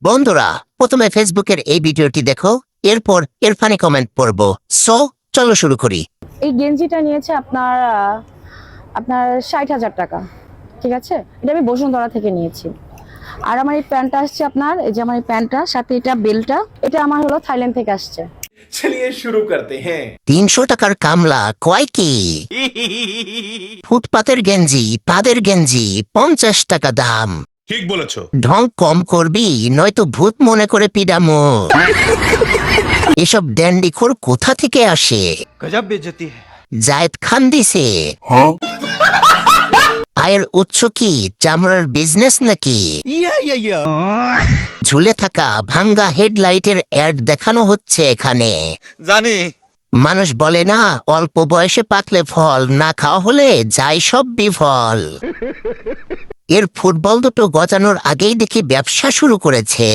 বন্ধুরা, প্রথমে ফেসবুকের এই ভিডিওটি দেখো, এরপর এর ফানি কমেন্ট পড়বো। চলো শুরু করি। এই গেঞ্জিটা নিয়েছে আপনার আপনার 60,000 টাকা। ঠিক আছে, এটা আমি বসুন্ধরা থেকে নিয়েছি। আর আমার এই প্যান্টটা আসছে আপনার, এই যে আমার এই প্যান্টটা সাথে এটা বেল্টটা, এটা আমার হলো থাইল্যান্ড থেকে আসছে। चलिए शुरू करते हैं। 300 টাকার কামলা কয় কি? ফুটপাতের গেঞ্জি, পাদের গেঞ্জি 50 টাকা দাম। ঠিক বলেছো। ঢং কম করবি, নয়তো ভূত মনে করে পিডামো। এসব ড্যান্ডিখোর কোথা থেকে আসে? गजब बेइज्जती है। জায়েদ খান দিছে। আয়ের উৎস কি চামড়ার বিজনেস নাকি? ঝুলে থাকা ভাঙ্গা হেডলাইটের অ্যাড দেখানো হচ্ছে এখানে। জানি। মানুষ বলে না, অল্প বয়সে পাকলে ফল, না খাওয়া হলে যায় সব বিফল। এর ফুটবল দুটো গজানোর আগেই দেখি ব্যবসা শুরু করেছে।